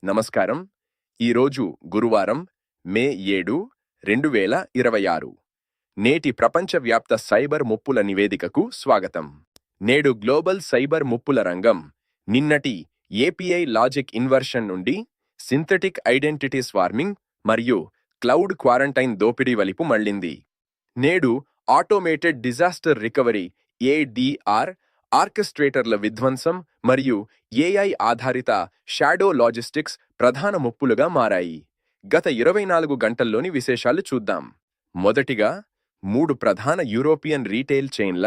నమస్కారం. ఈరోజు గురువారం మే 7, 2026. నేటి ప్రపంచవ్యాప్త సైబర్ ముప్పుల నివేదికకు స్వాగతం. నేడు గ్లోబల్ సైబర్ ముప్పుల రంగం నిన్నటి ఏపీఐ లాజిక్ ఇన్వర్షన్ నుండి సింథటిక్ ఐడెంటిటీ స్వార్మింగ్ మరియు క్లౌడ్ క్వారంటైన్ దోపిడీ వైపు మళ్లింది. నేడు ఆటోమేటెడ్ డిజాస్టర్ రికవరీ ఏడీఆర్, ఆర్కెస్ట్రేటర్ల విధ్వంసం మరియు ఏఐ ఆధారిత షాడో లాజిస్టిక్స్ ప్రధాన ముప్పులుగా మారాయి. గత 24 గంటల్లోని విశేషాలు చూద్దాం. మొదటిగా, 3 ప్రధాన యూరోపియన్ రీటైల్ చైన్ల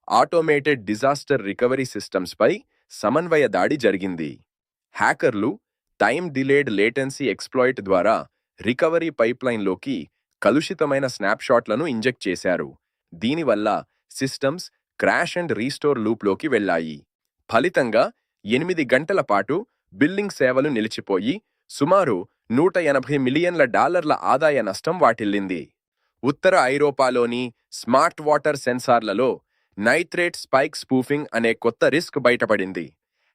ఆటోమేటెడ్ డిజాస్టర్ రికవరీ సిస్టమ్స్పై సమన్వయ దాడి జరిగింది. హ్యాకర్లు టైమ్ డిలేడ్ లేటెన్సీ ఎక్స్ప్లాయిట్ ద్వారా రికవరీ పైప్లైన్లోకి కలుషితమైన స్నాప్షాట్లను ఇంజెక్ట్ చేశారు. దీనివల్ల సిస్టమ్స్ క్రాష్ అండ్ రీస్టోర్ లూప్లోకి వెళ్లాయి. ఫలితంగా 8 గంటల పాటు బిల్లింగ్ సేవలు నిలిచిపోయి సుమారు $180 మిలియన్ల ఆదాయ నష్టం వాటిల్లింది. ఉత్తర ఐరోపాలోని స్మార్ట్ వాటర్ సెన్సార్లలో నైట్రేట్ స్పైక్ స్పూఫింగ్ అనే కొత్త రిస్క్ బయటపడింది.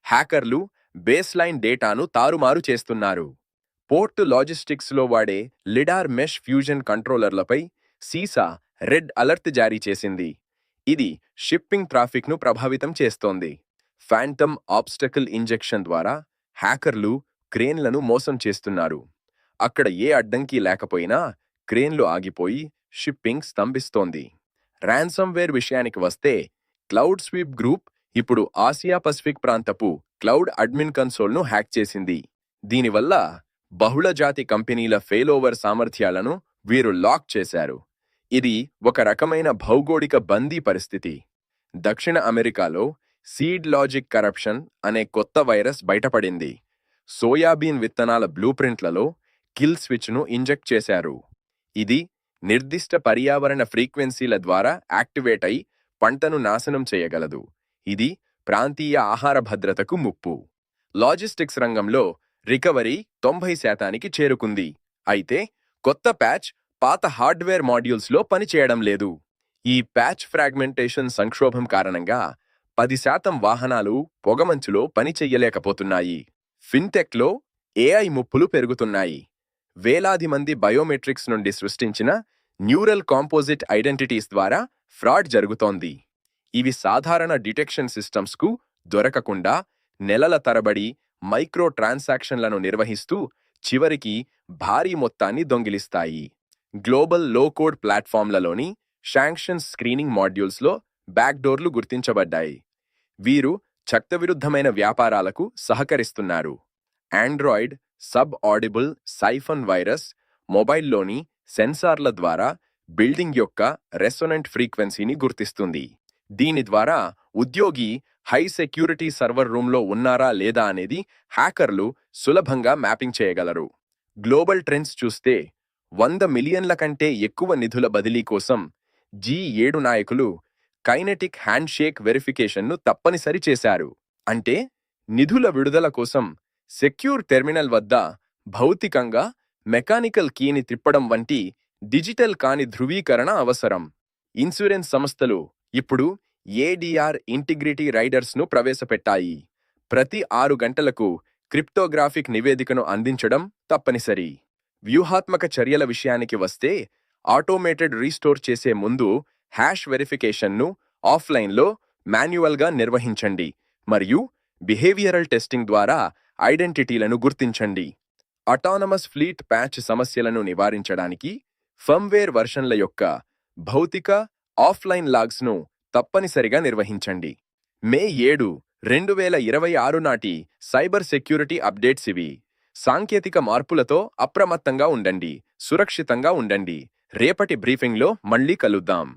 హ్యాకర్లు బేస్లైన్ డేటాను తారుమారు చేస్తున్నారు. పోర్ట్ లాజిస్టిక్స్లో వాడే లిడార్ మెష్ ఫ్యూజన్ కంట్రోలర్లపై సీసా రెడ్ అలర్ట్ జారీ చేసింది. ఇది షిప్పింగ్ ట్రాఫిక్ను ప్రభావితం చేస్తోంది. ఫ్యాంటమ్ ఆబ్స్టకిల్ ఇంజెక్షన్ ద్వారా హ్యాకర్లు క్రేన్లను మోసం చేస్తున్నారు. అక్కడ ఏ అడ్డంకి లేకపోయినా క్రేన్లు ఆగిపోయి షిప్పింగ్ స్తంభిస్తోంది. ర్యాన్సమ్వేర్ విషయానికి వస్తే క్లౌడ్ స్వీప్ గ్రూప్ ఇప్పుడు ఆసియా పసిఫిక్ ప్రాంతపు క్లౌడ్ అడ్మిన్ కన్సోల్ను హ్యాక్ చేసింది. దీనివల్ల బహుళజాతి కంపెనీల ఫెయిలోవర్ సామర్థ్యాలను వీరు లాక్ చేశారు. ఇది ఒక రకమైన భౌగోళిక బందీ పరిస్థితి. దక్షిణ అమెరికాలో సీడ్ లాజిక్ కరప్షన్ అనే కొత్త వైరస్ బయటపడింది. సోయాబీన్ విత్తనాల బ్లూప్రింట్లలో కిల్ స్విచ్ను ఇంజెక్ట్ చేశారు. ఇది నిర్దిష్ట పర్యావరణ ఫ్రీక్వెన్సీల ద్వారా యాక్టివేట్ అయి పంటను నాశనం చేయగలదు. ఇది ప్రాంతీయ ఆహార భద్రతకు ముప్పు. లాజిస్టిక్స్ రంగంలో రికవరీ 90% చేరుకుంది. అయితే కొత్త ప్యాచ్ పాత హార్డ్వేర్ మాడ్యూల్స్లో పనిచేయడం లేదు. ఈ ప్యాచ్ ఫ్రాగ్మెంటేషన్ సంక్షోభం కారణంగా 10% వాహనాలు పొగమంచులో పనిచెయ్యలేకపోతున్నాయి. ఫిన్టెక్లో ఏఐ ముప్పులు పెరుగుతున్నాయి. వేలాది మంది బయోమెట్రిక్స్ నుండి సృష్టించిన న్యూరల్ కాంపోజిట్ ఐడెంటిటీస్ ద్వారా ఫ్రాడ్ జరుగుతోంది. ఇవి సాధారణ డిటెక్షన్ సిస్టమ్స్కు దొరకకుండా నెలల తరబడి మైక్రో ట్రాన్సాక్షన్లను నిర్వహిస్తూ చివరికి భారీ మొత్తాన్ని దొంగిలిస్తాయి. గ్లోబల్ లోకోడ్ ప్లాట్ఫామ్లలోని శాంక్షన్స్ స్క్రీనింగ్ మాడ్యూల్స్లో బ్యాక్డోర్లు గుర్తించబడ్డాయి. వీరు చట్టవిరుద్ధమైన వ్యాపారాలకు సహకరిస్తున్నారు. Android sub audible siphon virus మొబైల్లోని సెన్సార్ల ద్వారా బిల్డింగ్ యొక్క రెసొనెంట్ ఫ్రీక్వెన్సీని గుర్తిస్తుంది. దీని ద్వారా ఉద్యోగి హై సెక్యూరిటీ సర్వర్ రూమ్లో ఉన్నారా లేదా అనేది హ్యాకర్లు సులభంగా మ్యాపింగ్ చేయగలరు. గ్లోబల్ ట్రెండ్స్ చూస్తే 100 మిలియన్ల కంటే ఎక్కువ నిధుల బదిలీ కోసం G7 నాయకులు కైనెటిక్ హ్యాండ్షేక్ వెరిఫికేషన్ను తప్పనిసరి చేశారు. అంటే నిధుల విడుదల కోసం సెక్యూర్ టెర్మినల్ వద్ద భౌతికంగా మెకానికల్ కీని తిప్పడం వంటి డిజిటల్ కాని ధృవీకరణ అవసరం. ఇన్సూరెన్స్ సంస్థలు ఇప్పుడు ఏడీఆర్ ఇంటిగ్రిటీ రైడర్స్ను ప్రవేశపెట్టాయి. ప్రతి 6 గంటలకు క్రిప్టోగ్రాఫిక్ నివేదికను అందించడం తప్పనిసరి. వ్యూహాత్మక చర్యల విషయానికి వస్తే ఆటోమేటెడ్ రీస్టోర్ చేసే ముందు హ్యాష్ వెరిఫికేషన్ను ఆఫ్లైన్లో మాన్యువల్గా నిర్వహించండి మరియు బిహేవియరల్ టెస్టింగ్ ద్వారా ఐడెంటిటీలను గుర్తించండి. అటానమస్ ఫ్లీట్ ప్యాచ్ సమస్యలను నివారించడానికి ఫర్మ్వేర్ వర్షన్ల యొక్క భౌతిక ఆఫ్లైన్ లాగ్స్ను తప్పనిసరిగా నిర్వహించండి. మే 7, 2026 నాటి సైబర్ సెక్యూరిటీ అప్డేట్స్ ఇవి. సాంకేతిక మార్పులతో అప్రమత్తంగా ఉండండి, సురక్షితంగా ఉండండి. రేపటి బ్రీఫింగ్లో మళ్ళీ కలుద్దాం.